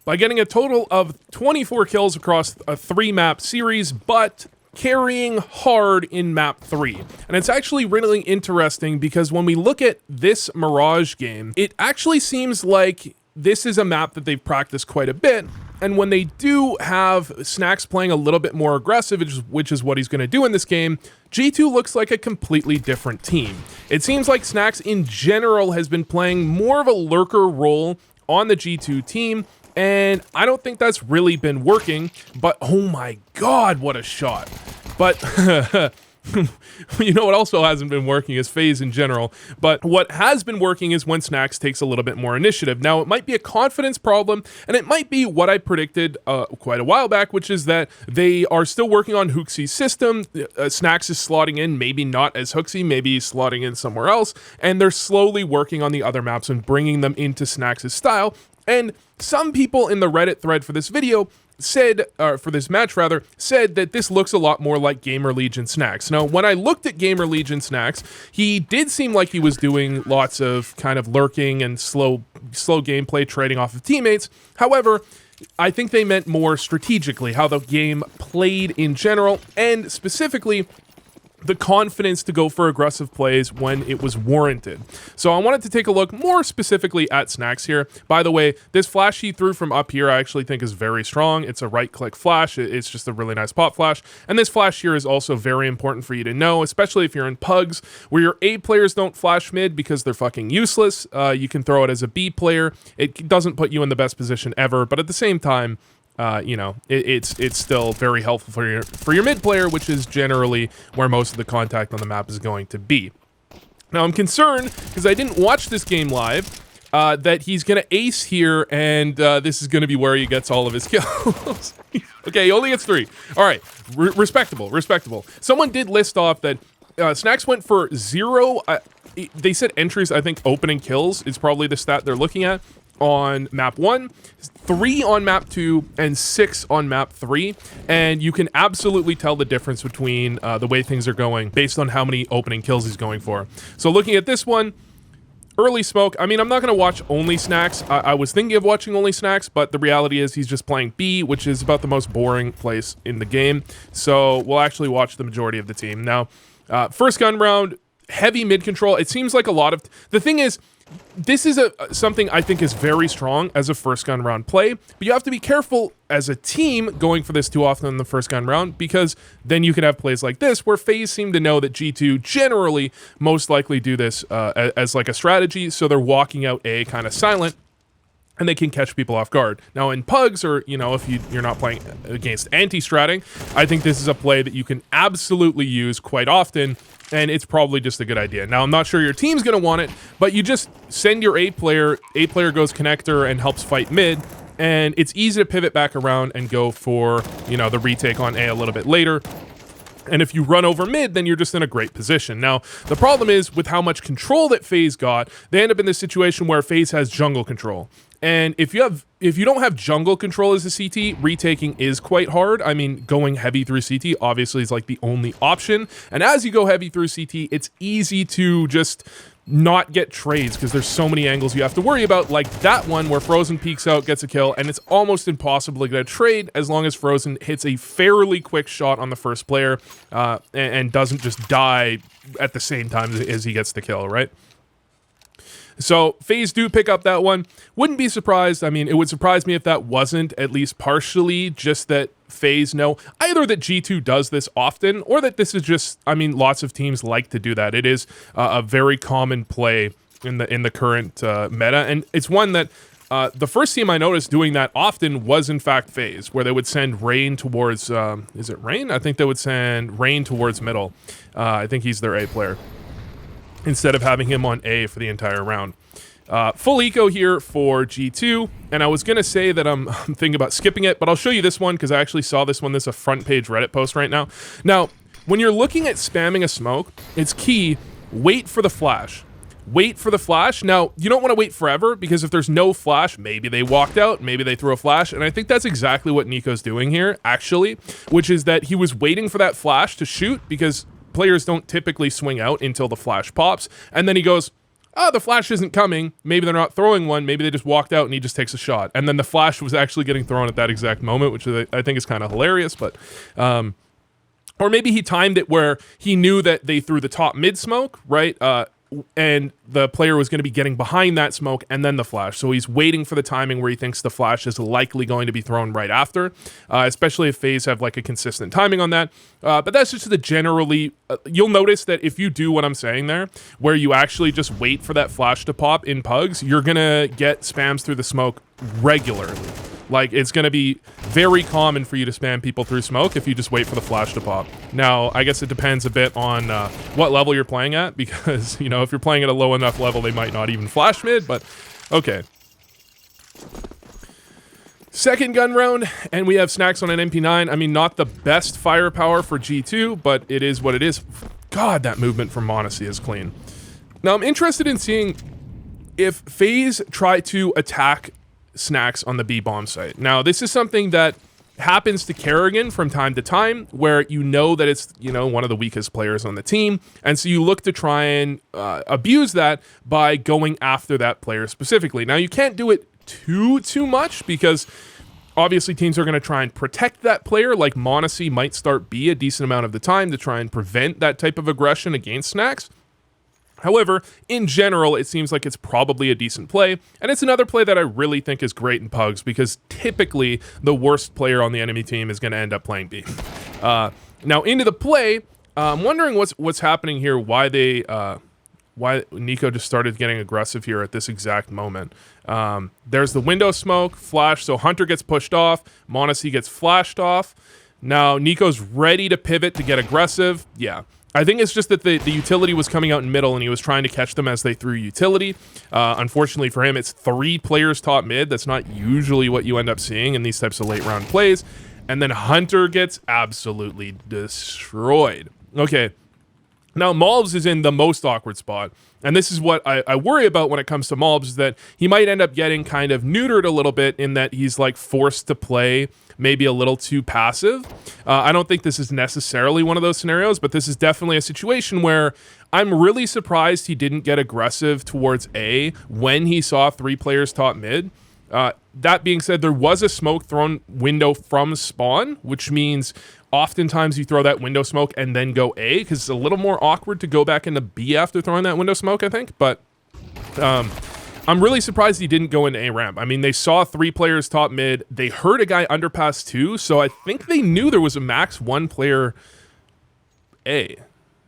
by getting a total of 24 kills across a 3-map series, but carrying hard in map 3. And it's actually really interesting because when we look at this Mirage game, it actually seems like this is a map that they've practiced quite a bit. And when they do have SNAx playing a little bit more aggressive, which is what he's going to do in this game, G2 looks like a completely different team. It seems like SNAx in general has been playing more of a lurker role on the G2 team, and I don't think that's really been working, but oh my god, what a shot. But you know what also hasn't been working is FaZe in general, but what has been working is when SNAx takes a little bit more initiative. Now, it might be a confidence problem, and it might be what I predicted quite a while back, which is that they are still working on HooXi's system. SNAx is slotting in, maybe not as HooXi, maybe he's slotting in somewhere else, and they're slowly working on the other maps and bringing them into SNAx's style. And some people in the Reddit thread for this video said, for this match rather, said that this looks a lot more like Gamer Legion SNAx. Now, when I looked at Gamer Legion SNAx, he did seem like he was doing lots of kind of lurking and slow gameplay, trading off of teammates. However, I think they meant more strategically, how the game played in general, and specifically the confidence to go for aggressive plays when it was warranted. So I wanted to take a look more specifically at SNAx here. By the way, this flash he threw from up here I actually think is very strong. It's a right-click flash. It's just a really nice pop flash. And this flash here is also very important for you to know, especially if you're in pugs where your A players don't flash mid because they're fucking useless. You can throw it as a B player. It doesn't put you in the best position ever, but at the same time, you know, it's still very helpful for your mid player, which is generally where most of the contact on the map is going to be. Now, I'm concerned because I didn't watch this game live, that he's going to ace here, and this is going to be where he gets all of his kills. Okay, he only gets 3. All right, respectable. Someone did list off that SNAx went for 0. They said entries, I think opening kills is probably the stat they're looking at on map 1, 3 on map 2, and 6 on map 3. And you can absolutely tell the difference between the way things are going based on how many opening kills he's going for. So looking at this one, early smoke. I mean, I'm not going to watch only SNAx. I was thinking of watching only SNAx, but the reality is he's just playing B, which is about the most boring place in the game. So we'll actually watch the majority of the team. Now, first gun round, heavy mid control. It seems like a lot of... The thing is, this is something I think is very strong as a first gun round play, but you have to be careful as a team going for this too often in the first gun round, because then you can have plays like this where FaZe seem to know that G2 generally most likely do this as like a strategy, so they're walking out A kind of silent, and they can catch people off guard. Now in pugs, or you know, if you're not playing against anti-stratting, I think this is a play that you can absolutely use quite often, and it's probably just a good idea. Now, I'm not sure your team's going to want it, but you just send your A player goes connector and helps fight mid, and it's easy to pivot back around and go for, you know, the retake on A a little bit later. And if you run over mid, then you're just in a great position. Now, the problem is with how much control that FaZe got, they end up in this situation where FaZe has jungle control. And if you don't have jungle control as a CT, retaking is quite hard. I mean, going heavy through CT obviously is like the only option. And as you go heavy through CT, it's easy to just not get trades because there's so many angles you have to worry about, like that one where Frozen peeks out, gets a kill, and it's almost impossible to get a trade as long as Frozen hits a fairly quick shot on the first player and doesn't just die at the same time as he gets the kill, right? So FaZe do pick up that one. Wouldn't be surprised. I mean, it would surprise me if that wasn't at least partially just that FaZe know either that G2 does this often, or that this is just, I mean, lots of teams like to do that. It is a very common play in the current meta, and it's one that the first team I noticed doing that often was in fact FaZe, where they would send Rain towards, is it Rain? I think they would send Rain towards middle. I think he's their A player, instead of having him on A for the entire round. Full eco here for G2, and I was going to say that I'm thinking about skipping it, but I'll show you this one because I actually saw this one. This is a front page Reddit post right now. Now, when you're looking at spamming a smoke, it's key, wait for the flash. Wait for the flash. Now, you don't want to wait forever, because if there's no flash, maybe they walked out, maybe they threw a flash, and I think that's exactly what Nico's doing here, actually, which is that he was waiting for that flash to shoot, because players don't typically swing out until the flash pops, and then he goes, oh, the flash isn't coming. Maybe they're not throwing one. Maybe they just walked out and he just takes a shot. And then the flash was actually getting thrown at that exact moment, which I think is kind of hilarious. But, or maybe he timed it where he knew that they threw the top mid smoke, right? And the player was going to be getting behind that smoke and then the flash. So he's waiting for the timing where he thinks the flash is likely going to be thrown right after, especially if FaZe have like a consistent timing on that. But that's just the generally, you'll notice that if you do what I'm saying there, where you actually just wait for that flash to pop in pugs, you're going to get spams through the smoke regularly. Like, it's going to be very common for you to spam people through smoke if you just wait for the flash to pop. Now, I guess it depends a bit on what level you're playing at, because, you know, if you're playing at a low enough level, they might not even flash mid, but okay. Second gun round, and we have SNAx on an MP9. I mean, not the best firepower for G2, but it is what it is. God, that movement from m0NESY is clean. Now, I'm interested in seeing if FaZe try to attack SNAx on the B bomb site. Now, this is something that happens to Kerrigan from time to time, where you know that it's, you know, one of the weakest players on the team, and so you look to try and abuse that by going after that player specifically. Now, you can't do it too much, because obviously teams are going to try and protect that player, like m0NESY might start B a decent amount of the time to try and prevent that type of aggression against SNAx. However, in general, it seems like it's probably a decent play, and it's another play that I really think is great in pugs, because typically the worst player on the enemy team is going to end up playing B. Now, into the play, I'm wondering what's happening here, why Nico just started getting aggressive here at this exact moment. There's the window smoke, flash, so Hunter gets pushed off, m0NESY gets flashed off. Now, Nico's ready to pivot to get aggressive. Yeah. I think it's just that the utility was coming out in middle and he was trying to catch them as they threw utility. Unfortunately for him, it's 3 players top mid. That's not usually what you end up seeing in these types of late round plays. And then Hunter gets absolutely destroyed. Okay, now Malbs is in the most awkward spot. And this is what I worry about when it comes to Malbs, is that he might end up getting kind of neutered a little bit in that he's like forced to play maybe a little too passive. I don't think this is necessarily one of those scenarios, but this is definitely a situation where I'm really surprised he didn't get aggressive towards A when he saw 3 players top mid. That being said, there was a smoke thrown window from spawn, which means oftentimes you throw that window smoke and then go A, because it's a little more awkward to go back into B after throwing that window smoke, I think. But I'm really surprised he didn't go into A ramp. I mean, they saw 3 players top mid. They heard a guy underpass 2, so I think they knew there was a max 1 player A,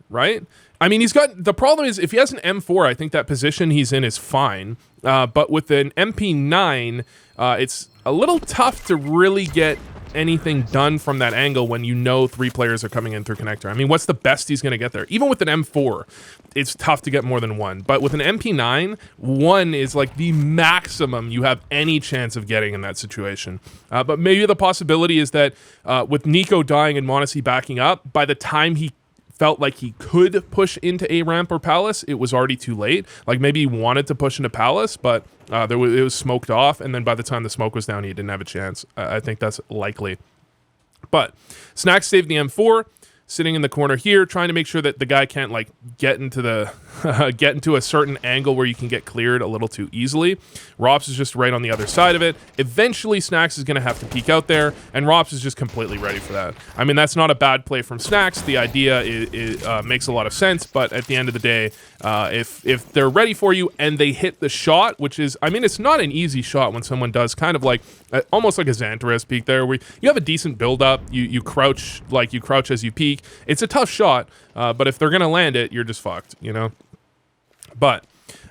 right? I mean, he's got, the problem is if he has an M4, I think that position he's in is fine. But with an MP9, it's a little tough to really get anything done from that angle when you know 3 players are coming in through connector. I mean, what's the best he's going to get there? Even with an M4, it's tough to get more than 1. But with an MP9, 1 is like the maximum you have any chance of getting in that situation. But maybe the possibility is that with Nico dying and m0NESY backing up, by the time he felt like he could push into A ramp or Palace, it was already too late. Like maybe he wanted to push into Palace, but it was smoked off, and then by the time the smoke was down, he didn't have a chance. I think that's likely. But SNAx saved the M4, sitting in the corner here, trying to make sure that the guy can't like get into the get into a certain angle where you can get cleared a little too easily. Rops is just right on the other side of it. Eventually, SNAx is going to have to peek out there, and Rops is just completely ready for that. I mean, that's not a bad play from SNAx. The idea makes a lot of sense, but at the end of the day, if they're ready for you and they hit the shot, which is, I mean, it's not an easy shot when someone does kind of like almost like a Xantares peek there, where you have a decent build up, you crouch as you peek. It's a tough shot, but if they're gonna land it, you're just fucked, you know. But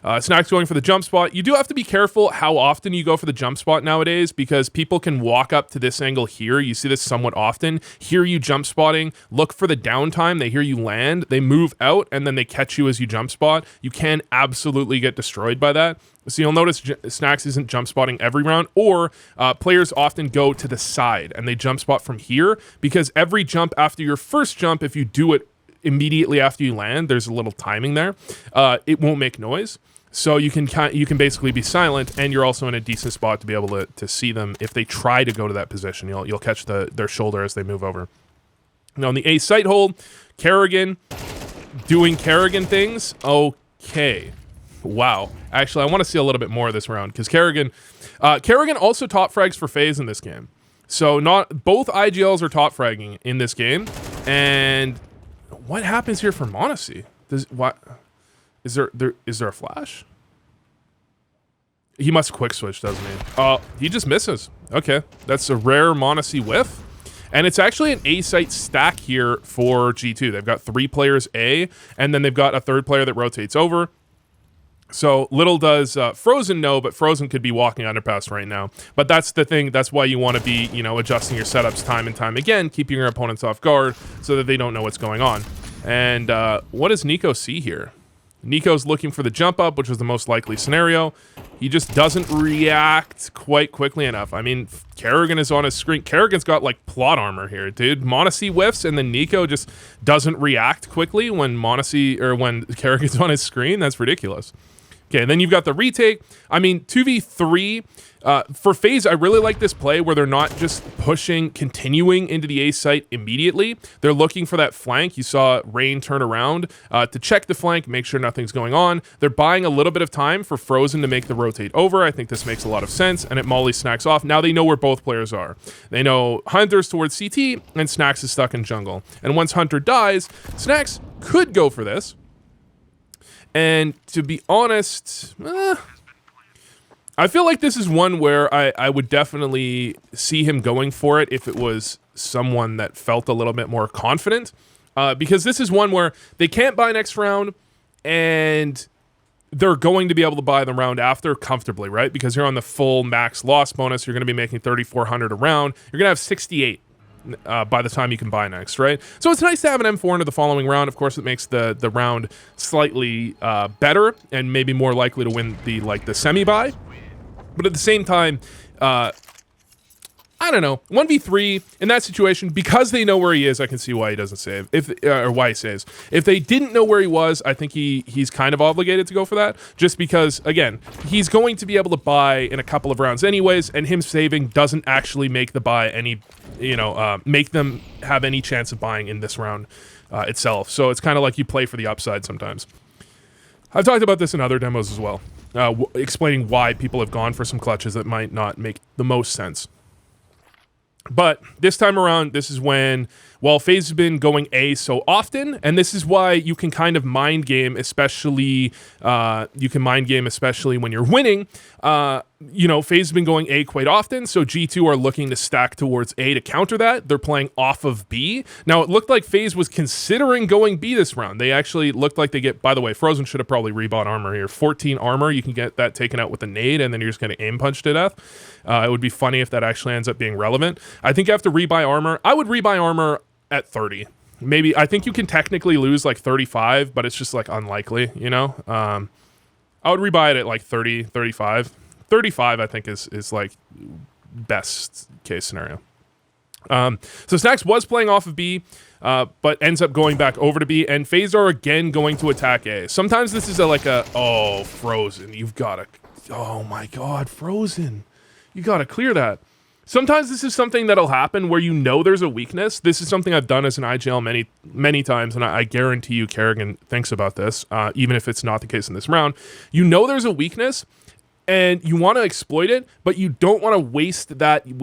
SNAx going for the jump spot. You do have to be careful how often you go for the jump spot nowadays, because people can walk up to this angle here. You see this somewhat often. Hear you jump spotting, look for the downtime. They hear you land, they move out, and then they catch you as you jump spot. You can absolutely get destroyed by that. So you'll notice SNAx isn't jump spotting every round, or players often go to the side and they jump spot from here, because every jump after your first jump, if you do it immediately after you land, there's a little timing there. It won't make noise. So you can basically be silent, and you're also in a decent spot to be able to see them if they try to go to that position. You'll catch their shoulder as they move over. Now on the A site hold, Kerrigan doing Kerrigan things. Okay. Wow. Actually, I want to see a little bit more of this round because Kerrigan also top frags for FaZe in this game. So not both IGLs are top fragging in this game. And what happens here for m0NESY? Is there a flash? He must quick switch, doesn't he? He just misses. Okay, that's a rare m0NESY whiff. And it's actually an A site stack here for G2. They've got 3 players A, and then they've got a 3rd player that rotates over. So little does Frozen know, but Frozen could be walking underpass right now. But that's the thing. That's why you want to be, adjusting your setups time and time again, keeping your opponents off guard so that they don't know what's going on. And what does Nico see here? Nico's looking for the jump up, which was the most likely scenario. He just doesn't react quite quickly enough. I mean, Kerrigan is on his screen. Kerrigan's got like plot armor here, dude. m0NESY whiffs, and then Nico just doesn't react quickly when when Kerrigan's on his screen. That's ridiculous. Okay, and then you've got the retake. I mean, 2v3. For FaZe, I really like this play where they're not just continuing into the A site immediately. They're looking for that flank. You saw Rain turn around to check the flank, make sure nothing's going on. They're buying a little bit of time for Frozen to make the rotate over. I think this makes a lot of sense, and it molly SNAx off. Now they know where both players are. They know Hunter's towards CT, and SNAx is stuck in jungle. And once Hunter dies, SNAx could go for this. And to be honest, I feel like this is one where I would definitely see him going for it if it was someone that felt a little bit more confident. Because this is one where they can't buy next round, and they're going to be able to buy the round after comfortably, right? Because you're on the full max loss bonus. You're going to be making 3,400 a round. You're going to have 68 by the time you can buy next, right? So it's nice to have an M4 into the following round. Of course, it makes the round slightly better and maybe more likely to win the semi-buy. But at the same time, I don't know, 1v3 in that situation, because they know where he is, I can see why he doesn't save, or why he saves. If they didn't know where he was, I think he's kind of obligated to go for that, just because, again, he's going to be able to buy in a couple of rounds anyways, and him saving doesn't actually make the buy any, make them have any chance of buying in this round itself. So it's kind of like you play for the upside sometimes. I've talked about this in other demos as well, explaining why people have gone for some clutches that might not make the most sense. But this time around, this is when, well, FaZe has been going A so often, and this is why you can kind of mind game, especially when you're winning. FaZe has been going A quite often, so G2 are looking to stack towards A to counter that. They're playing off of B. Now, it looked like FaZe was considering going B this round. They actually looked like they get, by the way, Frozen should have probably rebought armor here. 14 armor, you can get that taken out with a nade, and then you're just going to aim punch to death. It would be funny if that actually ends up being relevant. I think you have to rebuy armor. I would rebuy armor at 30. Maybe, I think you can technically lose like 35, but it's just like unlikely, I would rebuy it at like 30, 35. 35, I think, is like best case scenario. So SNAx was playing off of B, but ends up going back over to B, and FaZe are again going to attack A. Sometimes this is Frozen, oh my god, Frozen. You gotta clear that. Sometimes this is something that'll happen where there's a weakness. This is something I've done as an IGL many, many times, and I guarantee you Kerrigan thinks about this, even if it's not the case in this round. There's a weakness, and you want to exploit it, but you don't want to waste that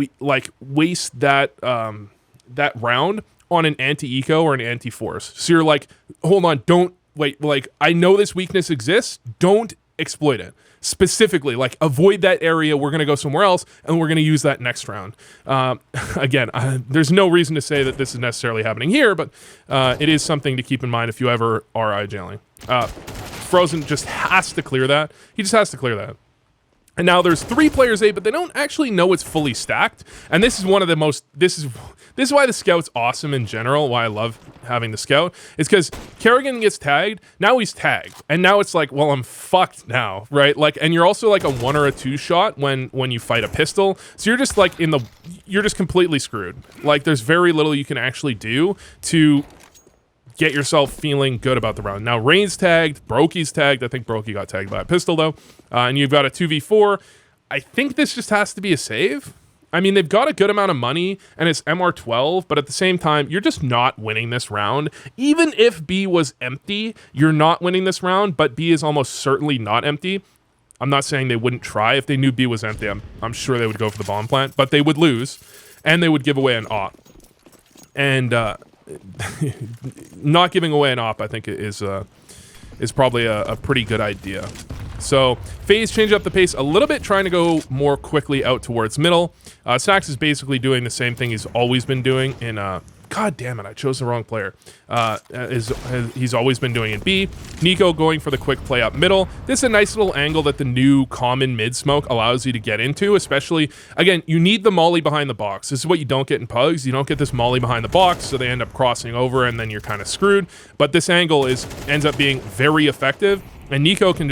round on an anti-eco or an anti-force. So you're like, hold on, don't wait. Like, I know this weakness exists. Don't exploit it. Specifically, like, avoid that area. We're going to go somewhere else, and we're going to use that next round. Again, there's no reason to say that this is necessarily happening here, but it is something to keep in mind if you ever are IGLing. Frozen just has to clear that. He just has to clear that. And now there's 3 players A, but they don't actually know it's fully stacked. And this is one of the most, this is why the Scout's awesome in general, why I love having the Scout. It's because Kerrigan gets tagged, now he's tagged. And now it's like, well, I'm fucked now, right? Like, and you're also like a 1 or a 2 shot when you fight a pistol. So you're just like you're just completely screwed. Like, there's very little you can actually do to get yourself feeling good about the round. Now, Rain's tagged, Brokey's tagged. I think Brokey got tagged by a pistol, though. And you've got a 2v4. I think this just has to be a save. I mean, they've got a good amount of money, and it's MR12, but at the same time, you're just not winning this round. Even if B was empty, you're not winning this round, but B is almost certainly not empty. I'm not saying they wouldn't try. If they knew B was empty, I'm sure they would go for the bomb plant, but they would lose, and they would give away an op. And not giving away an op, I think, is probably a pretty good idea. So FaZe change up the pace a little bit, trying to go more quickly out towards middle. SNAx is basically doing the same thing he's always been doing in God damn it, I chose the wrong player. He's always been doing in B. Nico going for the quick play up middle. This is a nice little angle that the new common mid smoke allows you to get into, especially, again, you need the molly behind the box. This is what you don't get in pugs. You don't get this molly behind the box, so they end up crossing over and then you're kind of screwed. But this angle ends up being very effective, and Nico can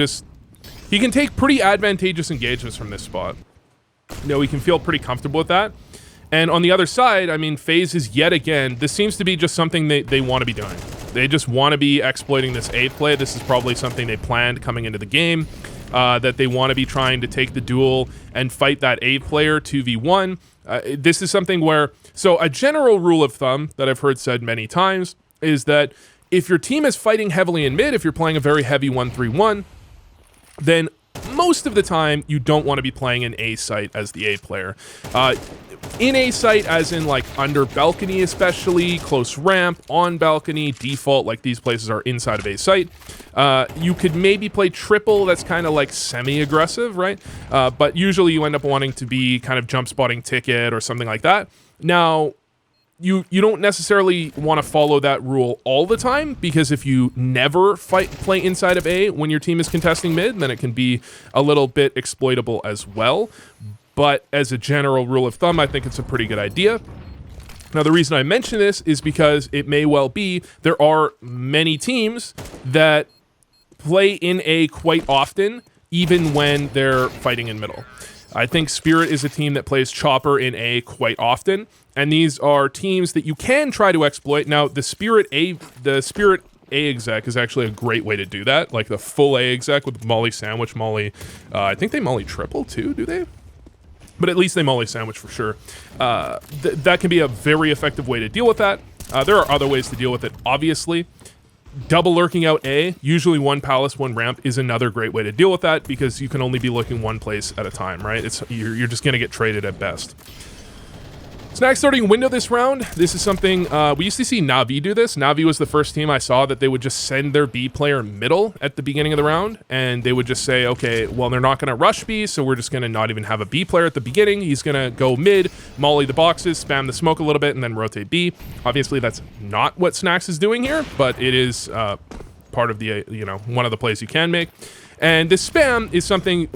he can take pretty advantageous engagements from this spot. You know, he can feel pretty comfortable with that. And on the other side, I mean, FaZe is yet again, this seems to be just something they want to be doing. They just want to be exploiting this A play. This is probably something they planned coming into the game, that they want to be trying to take the duel and fight that A player 2v1. This is something where, so a general rule of thumb that I've heard said many times is that if your team is fighting heavily in mid, if you're playing a very heavy 1-3-1, then most of the time you don't want to be playing an A site as the A player. In A site, as in like under balcony especially, close ramp, on balcony, default, like these places are inside of A site. You could maybe play triple, that's kind of like semi-aggressive, right? But usually you end up wanting to be kind of jump spotting ticket or something like that. Now, you don't necessarily want to follow that rule all the time, because if you never play inside of A when your team is contesting mid, then it can be a little bit exploitable as well. But as a general rule of thumb, I think it's a pretty good idea. Now, the reason I mention this is because it may well be there are many teams that play in A quite often, even when they're fighting in middle. I think Spirit is a team that plays Chopper in A quite often, and these are teams that you can try to exploit. Now, the Spirit A exec is actually a great way to do that, like the full A exec with Molly Sandwich, Molly. I think they Molly triple too, do they? But at least they Molly Sandwich for sure. That can be a very effective way to deal with that. There are other ways to deal with it, obviously. Double lurking out A, usually one palace, one ramp, is another great way to deal with that, because you can only be looking one place at a time, right? You're just going to get traded at best. SNAx starting window this round. This is something, we used to see Na'Vi do this. Na'Vi was the first team I saw that they would just send their B player middle at the beginning of the round, and they would just say, okay, well, they're not going to rush B, so we're just going to not even have a B player at the beginning. He's going to go mid, molly the boxes, spam the smoke a little bit, and then rotate B. Obviously, that's not what SNAx is doing here, but it is part of the, one of the plays you can make. And this spam is something,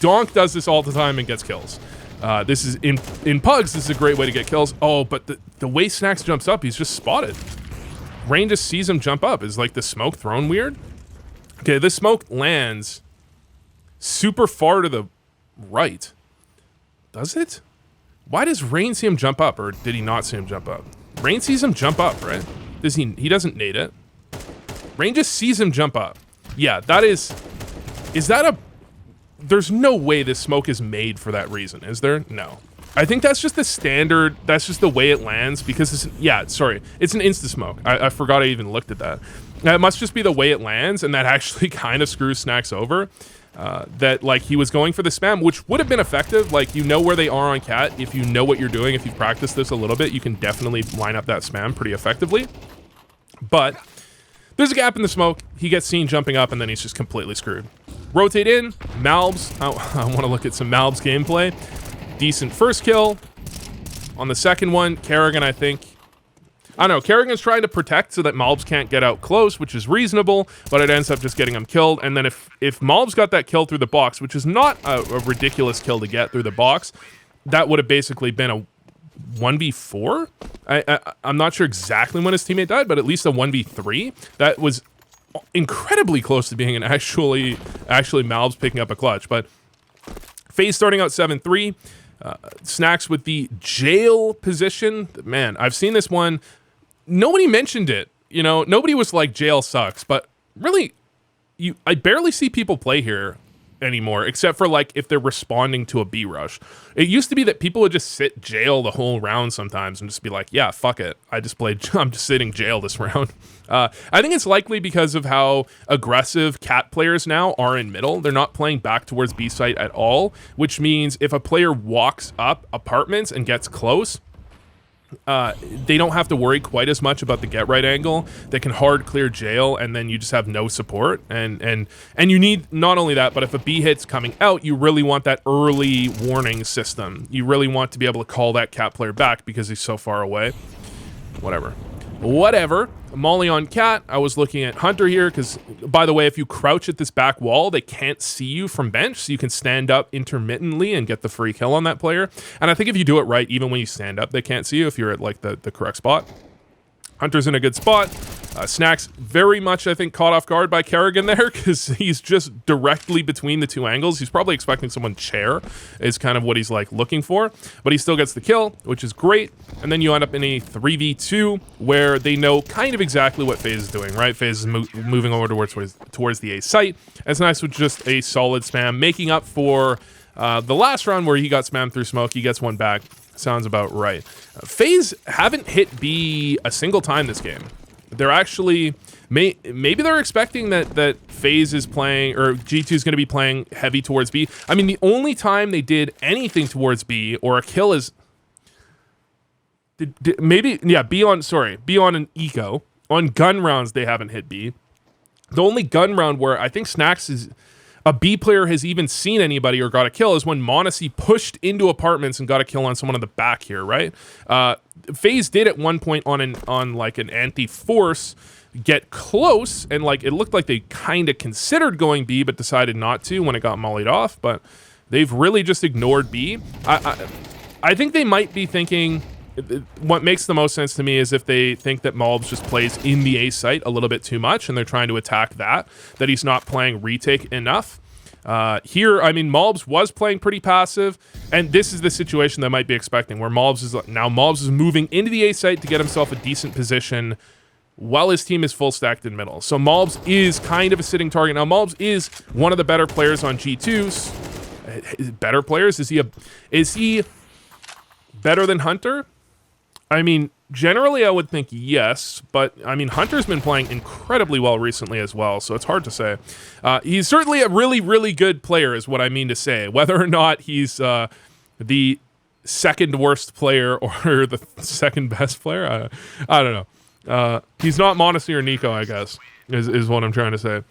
Donk does this all the time and gets kills. This is in pugs. This is a great way to get kills. Oh, but the way SNAx jumps up, he's just spotted. Rain just sees him jump up. Is like the smoke thrown weird? Okay, this smoke lands super far to the right. Does it? Why does Rain see him jump up, or did he not see him jump up? Rain sees him jump up, right? Does he doesn't nade it. Rain just sees him jump up. Yeah, that is that a... There's no way this smoke is made for that reason, is there? No. I think that's just the standard, that's just the way it lands, because it's an insta-smoke. I forgot I even looked at that. Now, it must just be the way it lands, and that actually kind of screws SNAx over. That, like, he was going for the spam, which would have been effective. Like, you know where they are on Cat. If you know what you're doing, if you've practiced this a little bit, you can definitely line up that spam pretty effectively. But there's a gap in the smoke. He gets seen jumping up, and then he's just completely screwed. Rotate in, Malbs. I want to look at some Malbs gameplay. Decent first kill. On the second one, Kerrigan, I don't know, Kerrigan's trying to protect so that Malbs can't get out close, which is reasonable, but it ends up just getting him killed. And then if Malbs got that kill through the box, which is not a ridiculous kill to get through the box, that would have basically been a 1v4? I'm not sure exactly when his teammate died, but at least a 1v3. That was incredibly close to being an actually Malbs picking up a clutch. But FaZe starting out 7-3. SNAx with the jail position. Man, I've seen this one. Nobody mentioned it. Nobody was like, jail sucks. But really, I barely see people play here. anymore, except for like if they're responding to a B rush. It used to be that people would just sit jail the whole round sometimes and just be like, yeah, fuck it. I'm just sitting jail this round. I think it's likely because of how aggressive cat players now are in middle. They're not playing back towards B site at all, which means if a player walks up apartments and gets close, they don't have to worry quite as much about the get right angle. They can hard clear jail, and then you just have no support. And you need not only that, but if a B hit's coming out, you really want that early warning system. You really want to be able to call that cat player back because he's so far away. Whatever. Molly on cat. I was looking at Hunter here because, by the way, if you crouch at this back wall, they can't see you from bench, so you can stand up intermittently and get the free kill on that player. And I think if you do it right, even when you stand up, they can't see you if you're at like the correct spot. Hunter's in a good spot. SNAx very much, I think, caught off guard by Kerrigan there because he's just directly between the two angles. He's probably expecting someone chair is kind of what he's like looking for, but he still gets the kill, which is great. And then you end up in a 3v2 where they know kind of exactly what FaZe is doing, right? FaZe is moving over towards the A site. SNAx with just a solid spam, making up for the last round where he got spammed through smoke. He gets one back. Sounds about right. FaZe haven't hit B a single time this game. They're actually, maybe they're expecting that FaZe is playing, or G2 is going to be playing heavy towards B. I mean, the only time they did anything towards B or a kill is, B on an eco. On gun rounds, they haven't hit B. The only gun round where I think SNAx is, a B player has even seen anybody or got a kill is when Monacy pushed into apartments and got a kill on someone in the back here, right? FaZe did at one point on like an anti-force get close, and like it looked like they kind of considered going B but decided not to when it got mollied off, but they've really just ignored B. I think they might be thinking, what makes the most sense to me is if they think that Malbs just plays in the A site a little bit too much and they're trying to attack that he's not playing retake enough. Here, I mean, Malbs was playing pretty passive, and this is the situation they might be expecting, where Malbs is moving into the A site to get himself a decent position while his team is full stacked in middle. So Malbs is kind of a sitting target. Now, Malbs is one of the better players on G2's. Better players? Is he better than Hunter? I mean, generally I would think yes, but I mean, Hunter's been playing incredibly well recently as well, so it's hard to say. He's certainly a really, really good player is what I mean to say. Whether or not he's the second worst player or the second best player, I don't know. He's not Monacy or Nico, I guess, is what I'm trying to say.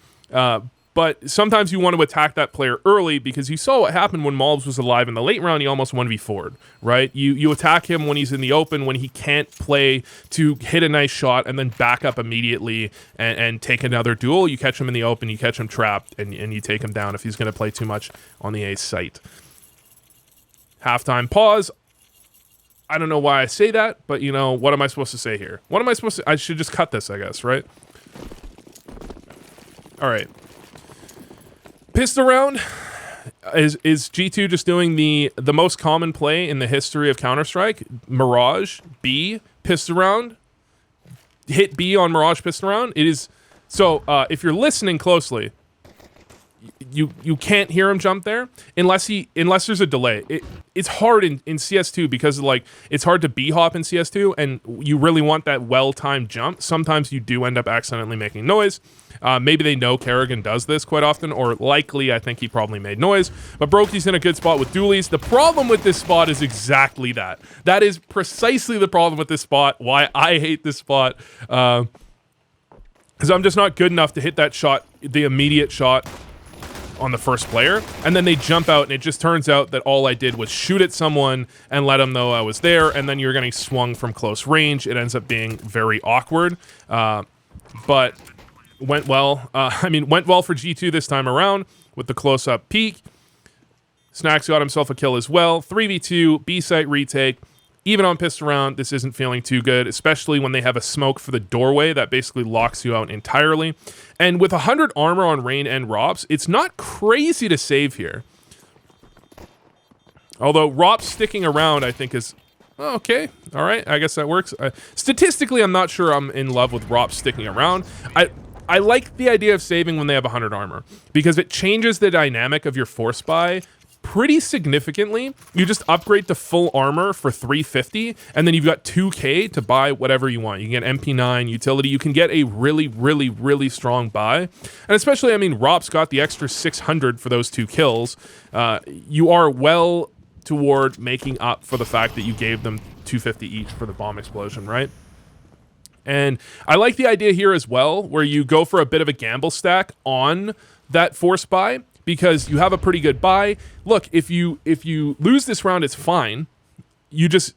But sometimes you want to attack that player early because you saw what happened when Malbs was alive in the late round. He almost 1v4'd, right? You attack him when he's in the open, when he can't play to hit a nice shot and then back up immediately and take another duel. You catch him in the open, you catch him trapped, and you take him down if he's going to play too much on the A site. Halftime pause. I don't know why I say that, but you know, what am I supposed to say here? I should just cut this, I guess, right? All right. Pistol round is G2 just doing the most common play in the history of Counter-Strike. Mirage, B, pistol round, hit B on Mirage pistol round. It is, so if you're listening closely, you can't hear him jump there unless there's a delay. It's hard in CS2 because like it's hard to B-hop in CS2 and you really want that well-timed jump. Sometimes you do end up accidentally making noise. Maybe they know Kerrigan does this quite often, or likely I think he probably made noise. But Brokey's in a good spot with dualies. The problem with this spot is exactly that. That is precisely the problem with this spot, why I hate this spot. Because I'm just not good enough to hit that shot, the immediate shot on the first player, and then they jump out and it just turns out that all I did was shoot at someone and let them know I was there, and then you're getting swung from close range. It ends up being very awkward, but went well. Went well for G2 this time around with the close-up peek. SNAx got himself a kill as well. 3v2, B-site retake. Even on pistol round, this isn't feeling too good, especially when they have a smoke for the doorway that basically locks you out entirely. And with 100 armor on Rain and Rops, it's not crazy to save here. Although Rops sticking around, I think, is okay. All right, I guess that works. Statistically, I'm not sure I'm in love with Rops sticking around. I like the idea of saving when they have 100 armor, because it changes the dynamic of your force buy pretty significantly. You just upgrade to full armor for 350, and then you've got 2k to buy whatever you want. You can get MP9 utility. You can get a really, really, really strong buy. And especially, I mean, Rop's got the extra 600 for those 2 kills. You are well toward making up for the fact that you gave them 250 each for the bomb explosion, right? And I like the idea here as well, where you go for a bit of a gamble stack on that force buy, because you have a pretty good buy. Look, if you lose this round, it's fine. You just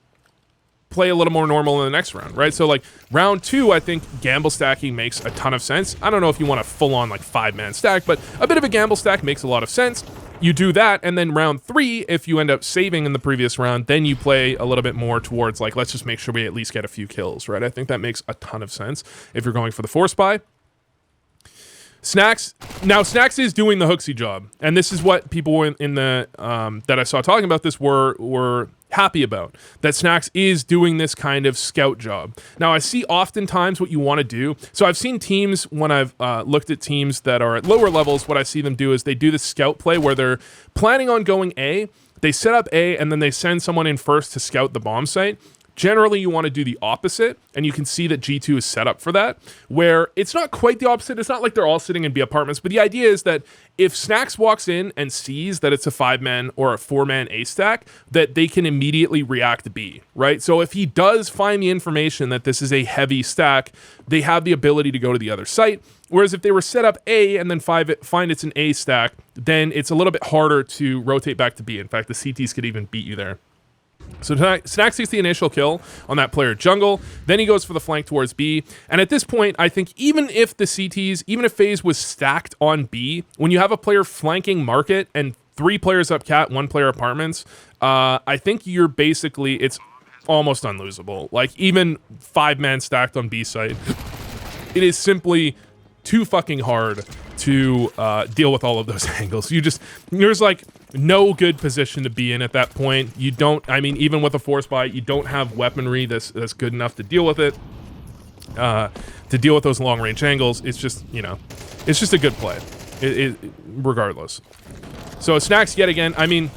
play a little more normal in the next round, right? So like round 2, I think gamble stacking makes a ton of sense. I don't know if you want a full-on like 5-man stack, but a bit of a gamble stack makes a lot of sense. You do that, and then round 3, if you end up saving in the previous round, then you play a little bit more towards like, let's just make sure we at least get a few kills, right? I think that makes a ton of sense if you're going for the force buy. SNAx, now SNAx is doing the Hooksy job, and this is what people in the that I saw talking about this were happy about, that SNAx is doing this kind of scout job. Now I see oftentimes what you want to do. So I've seen teams, when I've looked at teams that are at lower levels, what I see them do is they do the scout play where they're planning on going A, they set up A, and then they send someone in first to scout the bomb site. Generally, you want to do the opposite, and you can see that G2 is set up for that, where it's not quite the opposite. It's not like they're all sitting in B apartments, but the idea is that if SNAx walks in and sees that it's a 5-man or a 4-man A stack, that they can immediately react to B, right? So if he does find the information that this is a heavy stack, they have the ability to go to the other site. Whereas if they were set up A and then find it's an A stack, then it's a little bit harder to rotate back to B. In fact, the CTs could even beat you there. So SNAx takes the initial kill on that player jungle, then he goes for the flank towards B, and at this point, I think even if the CTs, even if FaZe was stacked on B, when you have a player flanking market and 3 players up cat, 1 player apartments, I think you're basically, it's almost unlosable. Like, even 5-man stacked on B site, it is simply too fucking hard to deal with all of those angles. There's like no good position to be in at that point. You don't, I mean, even with a force buy, you don't have weaponry that's good enough to deal with it. To deal with those long range angles, it's just, you know, it's just a good play, regardless. So SNAx yet again, I mean,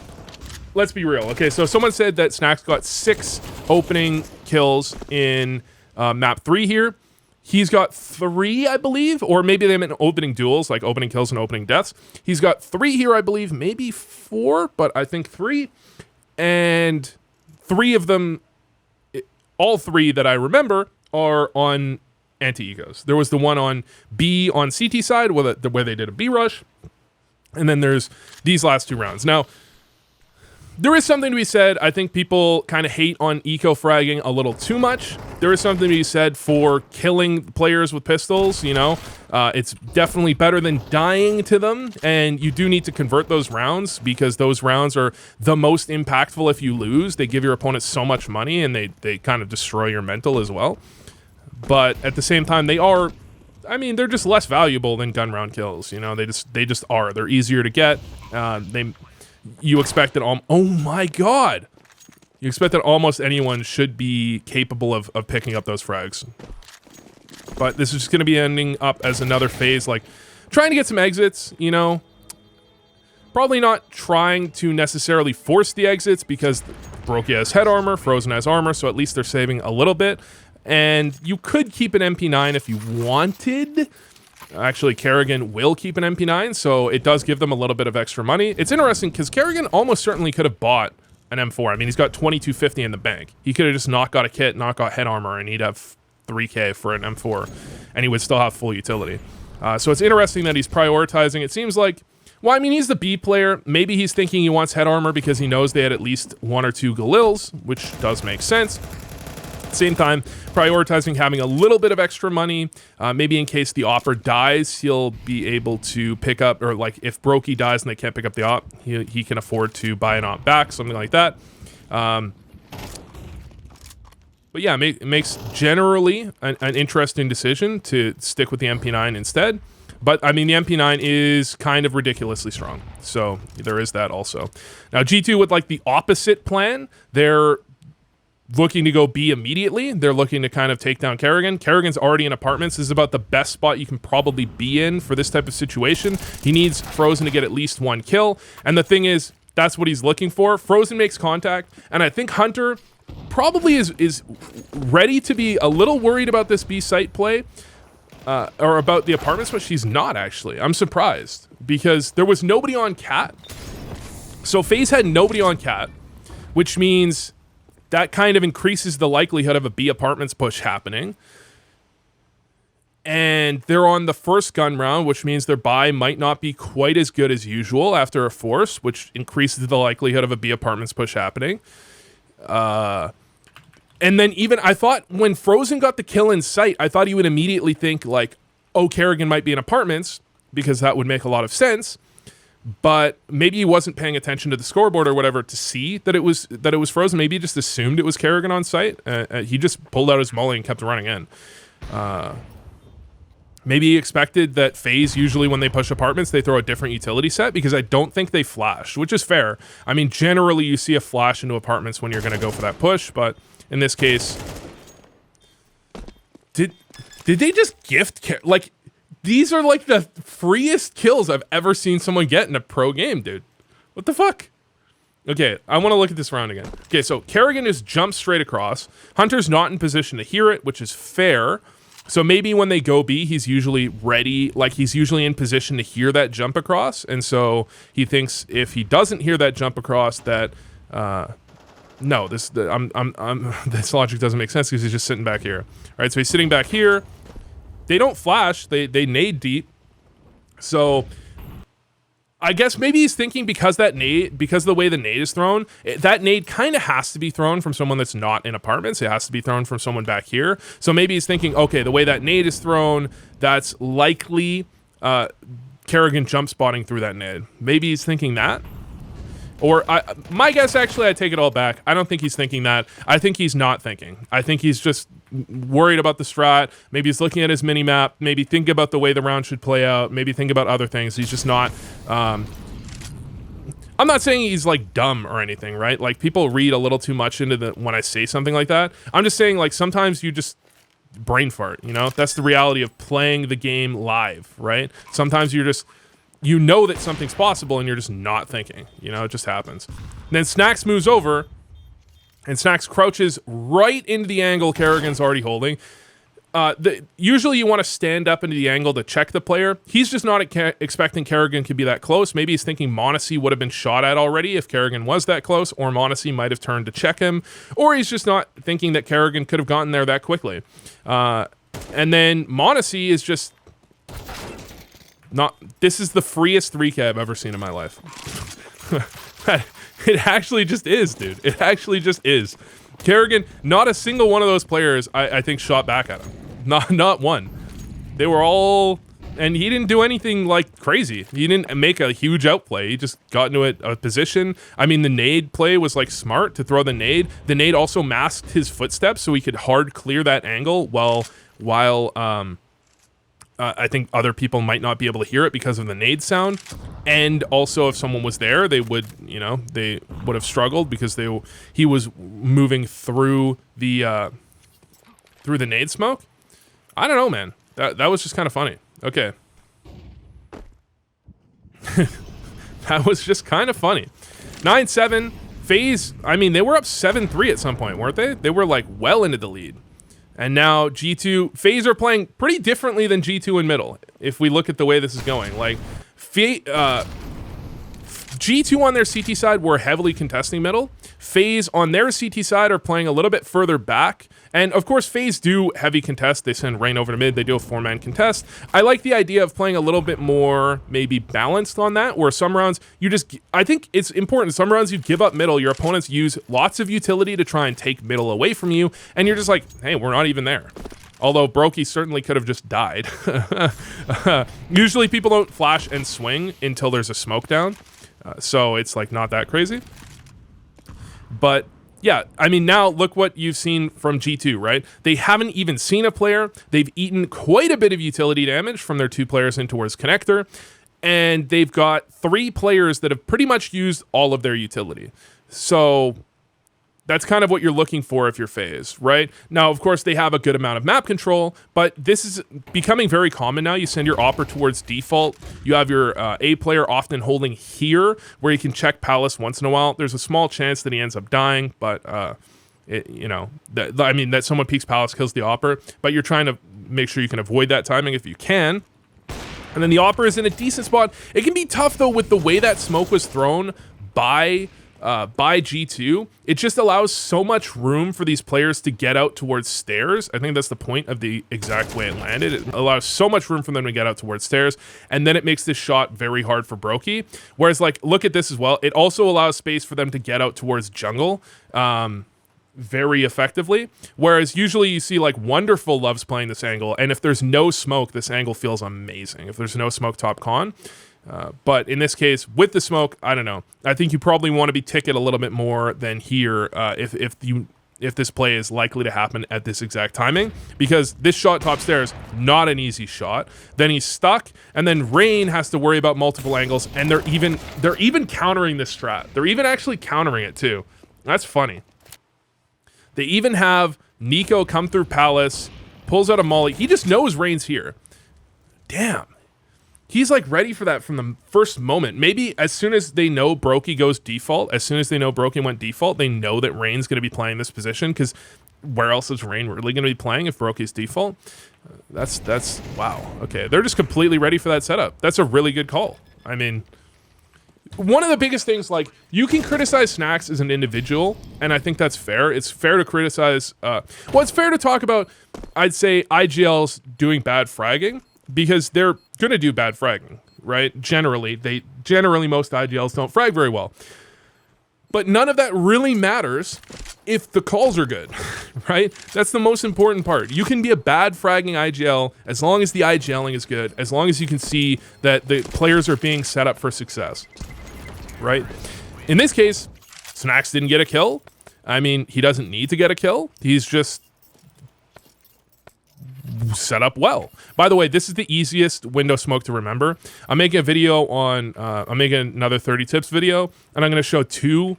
let's be real. Okay, so someone said that SNAx got 6 opening kills in map 3 here. He's got 3, I believe, or maybe they meant opening duels, like opening kills and opening deaths. He's got 3 here, I believe, maybe 4, but I think 3. And 3 of them, all 3 that I remember, are on anti-ecos. There was the one on B on CT side where they did a B rush, and then there's these last 2 rounds. Now, there is something to be said. I think people kind of hate on eco-fragging a little too much. There is something to be said for killing players with pistols, you know. It's definitely better than dying to them, and you do need to convert those rounds because those rounds are the most impactful if you lose. They give your opponent so much money, and they kind of destroy your mental as well. But at the same time, they are, I mean, they're just less valuable than gun round kills, you know. They just are. They're easier to get. You expect that oh my god, you expect that almost anyone should be capable of picking up those frags. But this is just going to be ending up as another phase, like trying to get some exits, you know. Probably not trying to necessarily force the exits because Brokey has head armor, Frozen has armor, so at least they're saving a little bit. And you could keep an MP9 if you wanted. Actually, Kerrigan will keep an MP9, so it does give them a little bit of extra money. It's interesting because Kerrigan almost certainly could have bought an M4. I mean, he's got 2250 in the bank. He could have just not got a kit, not got head armor, and he'd have 3k for an M4, and he would still have full utility. So it's interesting that he's prioritizing. It seems like, well, I mean, he's the B player. Maybe he's thinking he wants head armor because he knows they had at least 1 or 2 Galils, which does make sense. At the same time, prioritizing having a little bit of extra money, maybe in case the opper dies, he'll be able to pick up, or like if Brokey dies and they can't pick up the op, he can afford to buy an op back, something like that. But yeah, it makes generally an interesting decision to stick with the MP9 instead. But I mean, the MP9 is kind of ridiculously strong, so there is that also. Now G2 with like the opposite plan, they're looking to go B immediately. They're looking to kind of take down Kerrigan. Kerrigan's already in apartments. This is about the best spot you can probably be in for this type of situation. He needs Frozen to get at least 1 kill. And the thing is, that's what he's looking for. Frozen makes contact, and I think Hunter probably is ready to be a little worried about this B site play, or about the apartments, but she's not actually. I'm surprised because there was nobody on Cat. So FaZe had nobody on Cat, which means that kind of increases the likelihood of a B apartments push happening. And they're on the first gun round, which means their buy might not be quite as good as usual after a force, which increases the likelihood of a B apartments push happening. And then even, I thought when Frozen got the kill in sight, I thought he would immediately think like, oh, Kerrigan might be in apartments, because that would make a lot of sense. But maybe he wasn't paying attention to the scoreboard or whatever to see that it was Frozen. Maybe he just assumed it was Kerrigan on site. He just pulled out his molly and kept running in. Maybe he expected that FaZe, usually when they push apartments, they throw a different utility set, because I don't think they flash, which is fair. I mean, generally you see a flash into apartments when you're going to go for that push, but in this case, did they just gift, like, these are like the freest kills I've ever seen someone get in a pro game, dude. What the fuck? Okay, I want to look at this round again. Okay, so Kerrigan just jumps straight across. Hunter's not in position to hear it, which is fair. So maybe when they go B, he's usually ready, like he's usually in position to hear that jump across. And so he thinks if he doesn't hear that jump across, that no, this logic doesn't make sense because he's just sitting back here. All right, so he's sitting back here. They don't flash, they nade deep. So I guess maybe he's thinking because of the way the nade is thrown, that nade kind of has to be thrown from someone that's not in apartments. It has to be thrown from someone back here. So maybe he's thinking, okay, the way that nade is thrown, that's likely Kerrigan jump spotting through that nade. Maybe he's thinking that. Or my guess, actually, I take it all back. I don't think he's thinking that. I think he's not thinking. I think he's just worried about the strat. Maybe he's looking at his mini map. Maybe think about the way the round should play out. Maybe think about other things. He's just not. I'm not saying he's like dumb or anything, right? Like people read a little too much into when I say something like that. I'm just saying like sometimes you just brain fart. You know, that's the reality of playing the game live, right? Sometimes you're just. You know that something's possible and you're just not thinking. You know, it just happens. And then SNAx moves over, and SNAx crouches right into the angle Kerrigan's already holding. Usually you want to stand up into the angle to check the player. He's just not expecting Kerrigan could be that close. Maybe he's thinking Monacy would have been shot at already if Kerrigan was that close, or Monacy might have turned to check him, or he's just not thinking that Kerrigan could have gotten there that quickly. And then Monacy is just... This is the freest 3K I've ever seen in my life. It actually just is, dude. It actually just is. Kerrigan, not a single one of those players I think shot back at him. Not one. They were all, and he didn't do anything like crazy. He didn't make a huge outplay. He just got into a position. I mean, the nade play was like smart to throw the nade. The nade also masked his footsteps so he could hard clear that angle while I think other people might not be able to hear it because of the nade sound. And also if someone was there, they would, you know, they would have struggled because he was moving through the nade smoke. I don't know, man. That was just kind of funny. Okay. That was just kind of funny. 9-7, FaZe, I mean, they were up 7-3 at some point, weren't they? They were like well into the lead. And now G2, FaZe are playing pretty differently than G2 in middle, if we look at the way this is going. Like, G2 on their CT side were heavily contesting middle. FaZe on their CT side are playing a little bit further back. And of course, FaZe do heavy contest. They send Rain over to mid. They do a 4-man contest. I like the idea of playing a little bit more maybe balanced on that, where some rounds you just, I think it's important. Some rounds you give up middle. Your opponents use lots of utility to try and take middle away from you. And you're just like, hey, we're not even there. Although Brokey certainly could have just died. Usually people don't flash and swing until there's a smoke down. So it's like not that crazy. But yeah, I mean, now look what you've seen from G2, right? They haven't even seen a player. They've eaten quite a bit of utility damage from their 2 players in towards connector. And they've got 3 players that have pretty much used all of their utility. So That's kind of what you're looking for if you're FaZe, right? Now, of course, they have a good amount of map control, but this is becoming very common now. You send your Opper towards default. You have your A player often holding here, where you can check Palace once in a while. There's a small chance that he ends up dying, but that someone peeks Palace, kills the Opper, but you're trying to make sure you can avoid that timing if you can. And then the Opper is in a decent spot. It can be tough though with the way that smoke was thrown by G2. It just allows so much room for these players to get out towards stairs. I think that's the point of the exact way it landed. It allows so much room for them to get out towards stairs, and then it makes this shot very hard for Brokey. Whereas, like, look at this as well. It also allows space for them to get out towards jungle very effectively. Whereas usually you see, like, Wonderful loves playing this angle, and if there's no smoke, this angle feels amazing. If there's no smoke top con. But in this case, with the smoke, I don't know. I think you probably want to be ticket a little bit more than here if this play is likely to happen at this exact timing, because this shot top stairs, not an easy shot. Then he's stuck, and then Rain has to worry about multiple angles, and they're even countering this strat. They're even actually countering it too. That's funny. They even have Nico come through Palace, pulls out a molly. He just knows Rain's here. Damn. He's like ready for that from the first moment. Maybe as soon as they know Brokey goes default, as soon as they know Brokey went default, they know that Rain's going to be playing this position, because where else is Rain really going to be playing if Brokey's default? That's wow. Okay, they're just completely ready for that setup. That's a really good call. I mean, one of the biggest things, like, you can criticize SNAx as an individual, and I think that's fair. It's fair to criticize, it's fair to talk about, I'd say, IGL's doing bad fragging, because they're going to do bad fragging, right? Generally, most IGLs don't frag very well. But none of that really matters if the calls are good, right? That's the most important part. You can be a bad fragging IGL as long as the IGLing is good, as long as you can see that the players are being set up for success, right? In this case, SNAx didn't get a kill. I mean, he doesn't need to get a kill. He's just set up well. By the way, this is the easiest window smoke to remember. I'm making a video on, I'm making another 30 tips video, and I'm going to show two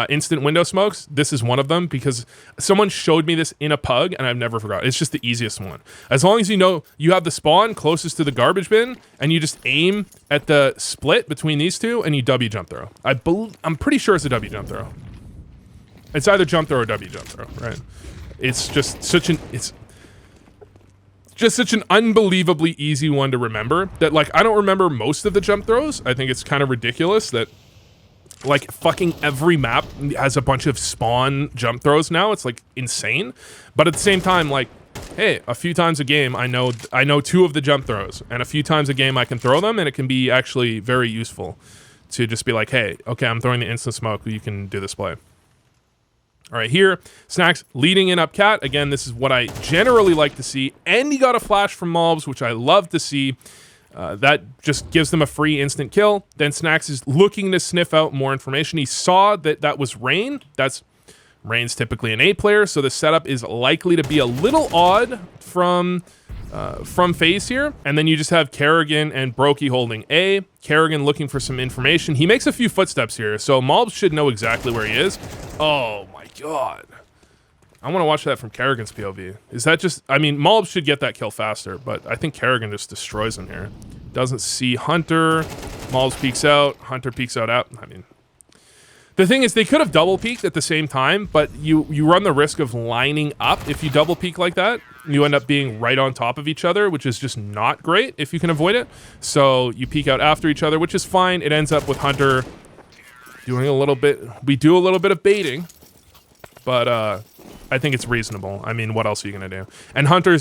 instant window smokes. This is one of them because someone showed me this in a pug, and I've never forgot. It's just the easiest one. As long as you know you have the spawn closest to the garbage bin, and you just aim at the split between these two, and you W jump throw. I'm pretty sure it's a W jump throw. It's either jump throw or W jump throw, right? It's just such an unbelievably easy one to remember that, like, I don't remember most of the jump throws. I think it's kind of ridiculous that, like, fucking every map has a bunch of spawn jump throws now. It's, like, insane. But at the same time, like, hey, a few times a game, I know two of the jump throws, and a few times a game I can throw them, and it can be actually very useful to just be like, hey, okay, I'm throwing the instant smoke, you can do this play. All right, here, SNAx leading in up cat. Again, this is what I generally like to see. And he got a flash from Mobs, which I love to see. That just gives them a free instant kill. Then SNAx is looking to sniff out more information. He saw that that was Rain. Rain's typically an A player, so the setup is likely to be a little odd from FaZe here. And then you just have Kerrigan and Brokey holding A. Kerrigan looking for some information. He makes a few footsteps here, so Mobs should know exactly where he is. Oh my god. I want to watch that from Kerrigan's POV. Is that just... I mean, Mobs should get that kill faster, but I think Kerrigan just destroys him here. Doesn't see Hunter. Mobs peeks out. Hunter peeks out. I mean... The thing is, they could have double peeked at the same time, but you run the risk of lining up if you double peek like that. You end up being right on top of each other, which is just not great if you can avoid it. So you peek out after each other, which is fine. It ends up with Hunter doing a little bit... We do a little bit of baiting, but I think it's reasonable. I mean, what else are you going to do? And Hunter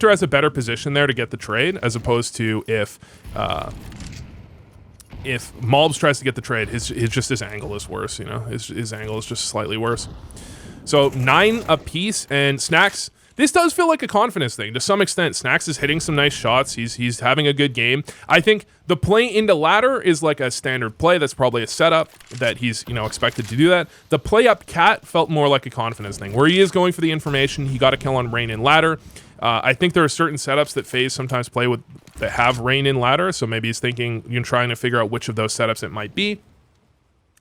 has a better position there to get the trade, as opposed to if Mobs tries to get the trade, his angle is worse, you know? His angle is just slightly worse. So 9 apiece, and SNAx, this does feel like a confidence thing to some extent. SNAx is hitting some nice shots. He's having a good game. I think the play into ladder is like a standard play. That's probably a setup that he's, you know, expected to do that. The play up cat felt more like a confidence thing, where he is going for the information. He got a kill on Rain in ladder. I think there are certain setups that FaZe sometimes play with that have Rain in ladder, so maybe he's thinking, trying to figure out which of those setups it might be.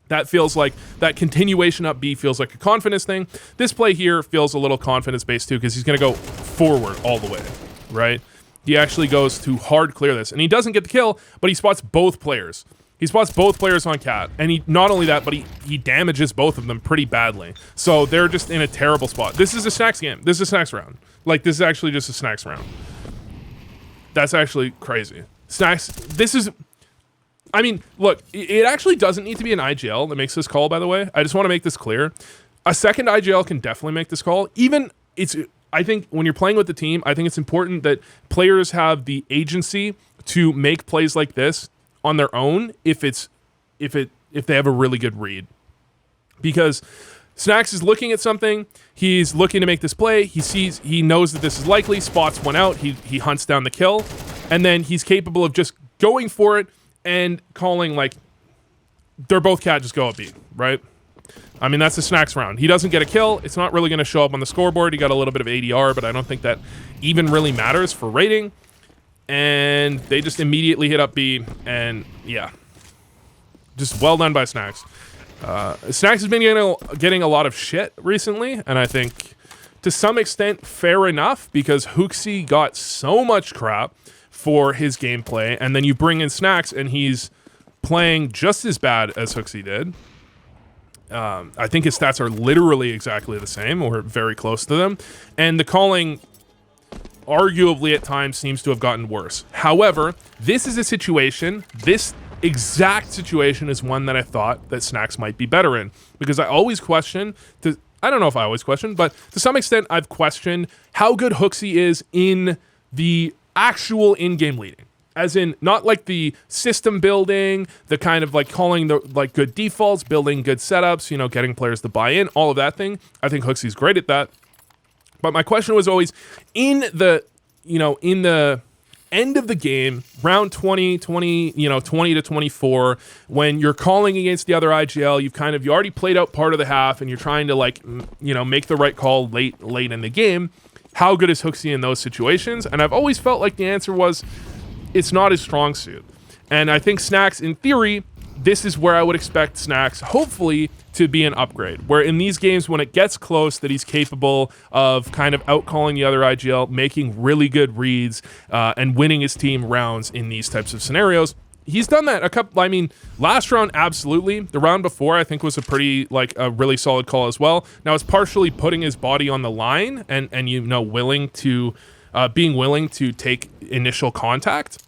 That feels like, that continuation up B feels like a confidence thing. This play here feels a little confidence-based too, because he's going to go forward all the way, right? He actually goes to hard clear this, and he doesn't get the kill, but he spots both players. He spots both players on Cat, and he not only that, but he damages both of them pretty badly. So they're just in a terrible spot. This is a SNAx game. This is a SNAx round. Like, this is actually just a SNAx round. That's actually crazy. SNAx, this is... I mean, look, it actually doesn't need to be an IGL that makes this call, by the way. I just want to make this clear. A second IGL can definitely make this call. I think when you're playing with the team, I think it's important that players have the agency to make plays like this on their own if they have a really good read. Because SNAx is looking at something, he's looking to make this play, he knows that this is likely, spots one out, he hunts down the kill, and then he's capable of just going for it and calling, like, they're both Cat, just go up B, right? I mean, that's the SNAx round. He doesn't get a kill. It's not really going to show up on the scoreboard. He got a little bit of ADR, but I don't think that even really matters for rating. And they just immediately hit up B, and yeah. Just well done by SNAx. SNAx has been getting a lot of shit recently, and I think to some extent fair enough, because Hooksy got so much crap for his gameplay, and then you bring in SNAx, and he's playing just as bad as Hooksy did. I think his stats are literally exactly the same, or very close to them, and the calling arguably at times seems to have gotten worse. However, this is a situation, this exact situation is one that I thought that SNAx might be better in, because I always question, I don't know if I always question, but to some extent I've questioned how good Hooksy is in the actual in-game leading. As in, not like the system building, the kind of like calling the like good defaults, building good setups, you know, getting players to buy in, all of that thing. I think Hooksy's great at that. But my question was always, in the end of the game, round 20 to 24, when you're calling against the other IGL, you already played out part of the half, and you're trying to, like, you know, make the right call late in the game. How good is Hooksy in those situations? And I've always felt like the answer was, it's not his strong suit. And I think SNAx, in theory, this is where I would expect SNAx, hopefully, to be an upgrade. Where in these games, when it gets close, that he's capable of kind of outcalling the other IGL, making really good reads, and winning his team rounds in these types of scenarios. He's done that a couple, I mean, last round, absolutely. The round before, I think, was a pretty, like, a really solid call as well. Now, it's partially putting his body on the line and you know, being willing to take initial contact.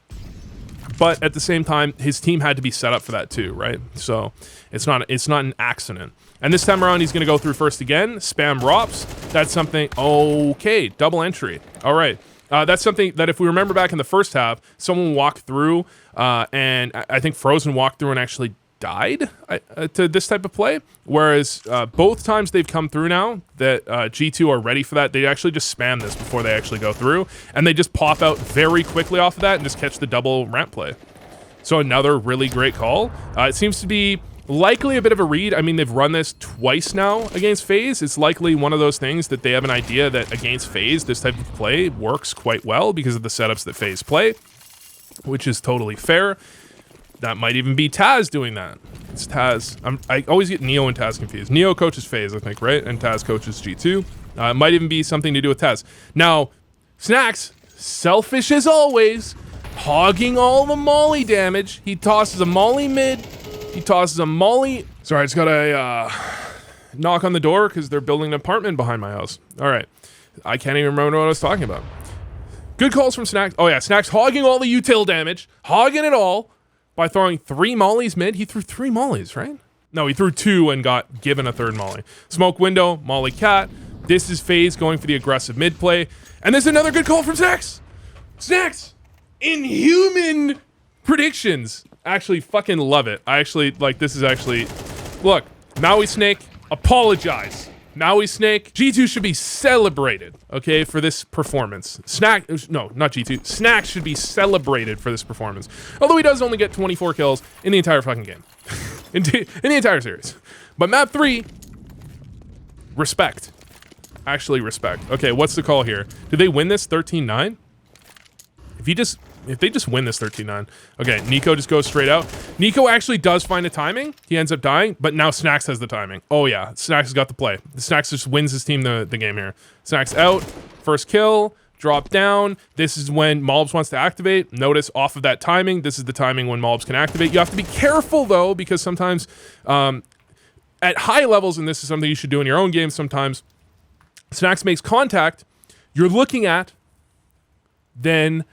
But at the same time, his team had to be set up for that too, right? So it's not an accident. And this time around, he's going to go through first again, spam ROPS. That's something, okay, double entry. All right. That's something that if we remember back in the first half, someone walked through, and I think Frozen walked through and actually died to this type of play. Whereas both times they've come through now that G2 are ready for that, they actually just spam this before they actually go through, and they just pop out very quickly off of that and just catch the double ramp play. So another really great call. It seems to be likely a bit of a read. I mean, they've run this twice now against FaZe. It's likely one of those things that they have an idea that against FaZe, this type of play works quite well because of the setups that FaZe play, which is totally fair. That might even be Taz doing that. It's Taz. I always get Neo and Taz confused. Neo coaches FaZe, I think, right? And Taz coaches G2. It might even be something to do with Taz. Now, SNAx, selfish as always, hogging all the molly damage. He tosses a molly mid. He tosses a molly. Sorry, I just got a knock on the door because they're building an apartment behind my house. All right. I can't even remember what I was talking about. Good calls from SNAx. Oh, yeah, SNAx hogging all the util damage. Hogging it all. By throwing 3 mollies mid. He threw 3 mollies, right? No, he threw 2 and got given a 3rd molly. Smoke window, molly cat. This is FaZe going for the aggressive mid play. And there's another good call from SNAx. SNAx! Inhuman predictions. Actually, fucking love it. I actually, like, this is actually... Look, Maui Snake, apologize. Maui Snake, G2 should be celebrated, okay, for this performance. No, not G2. SNAx should be celebrated for this performance. Although he does only get 24 kills in the entire fucking game. in the entire series. But map 3, respect. Actually, respect. Okay, what's the call here? Did they win this 13-9? If he just if they just win this 13-9. Okay, Nico just goes straight out. Nico actually does find a timing. He ends up dying, but now SNAx has the timing. Oh yeah, SNAx has got the play. SNAx just wins his team the game here. SNAx out, first kill, drop down. This is when Mobs wants to activate. Notice off of that timing, this is the timing when Mobs can activate. You have to be careful though, because sometimes at high levels, and this is something you should do in your own game sometimes, SNAx makes contact, you're looking at, then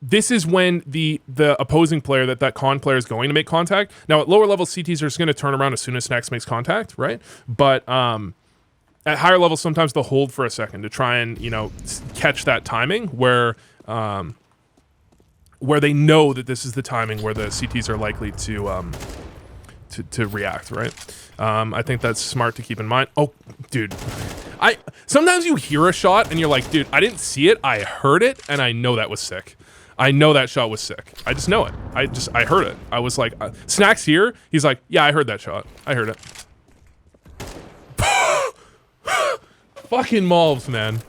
this is when the opposing player, that con player is going to make contact. Now, at lower level, CTs are just going to turn around as soon as SNAx makes contact, right? But at higher levels, sometimes they'll hold for a second to try and, you know, catch that timing where they know that this is the timing where the CTs are likely to react, right? I think that's smart to keep in mind. Oh, dude. Sometimes you hear a shot and you're like, dude, I didn't see it, I heard it, and I know that was sick. I know that shot was sick. I just know it. I heard it. I was like, SNAx here? He's like, yeah, I heard that shot. I heard it. Fucking Malves, man.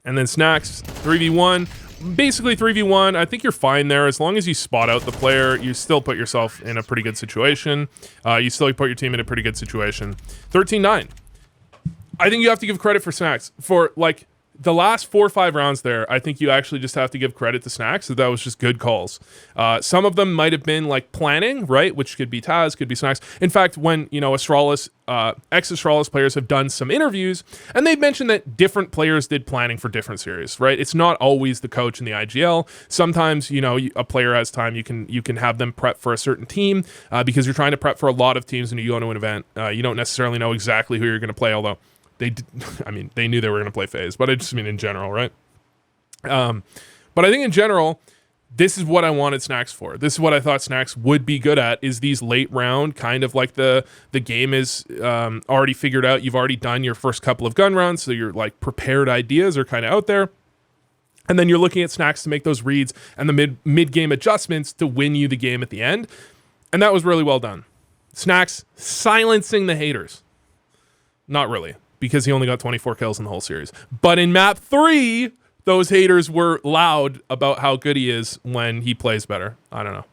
And then SNAx, 3v1. Basically 3v1, I think you're fine there. As long as you spot out the player, you still put yourself in a pretty good situation. You still put your team in a pretty good situation. 13-9. I think you have to give credit for SNAx. For, like, the last 4 or 5 rounds there, I think you actually just have to give credit to SNAx. That was just good calls. Some of them might have been, like, planning, right? Which could be Taz, could be SNAx. In fact, when, you know, Astralis, ex-Astralis players have done some interviews, and they've mentioned that different players did planning for different series, right? It's not always the coach in the IGL. Sometimes, you know, a player has time, you can have them prep for a certain team, because you're trying to prep for a lot of teams when you go to an event. You don't necessarily know exactly who you're going to play, although they knew they were going to play FaZe, but I just mean in general, right? But I think in general, this is what I wanted SNAx for. This is what I thought SNAx would be good at, is these late round, kind of like the game is already figured out. You've already done your first couple of gun rounds, so your like prepared ideas are kind of out there. And then you're looking at SNAx to make those reads and the mid-game adjustments to win you the game at the end. And that was really well done. SNAx silencing the haters. Not really, because he only got 24 kills in the whole series. But in map 3, those haters were loud about how good he is when he plays better. I don't know.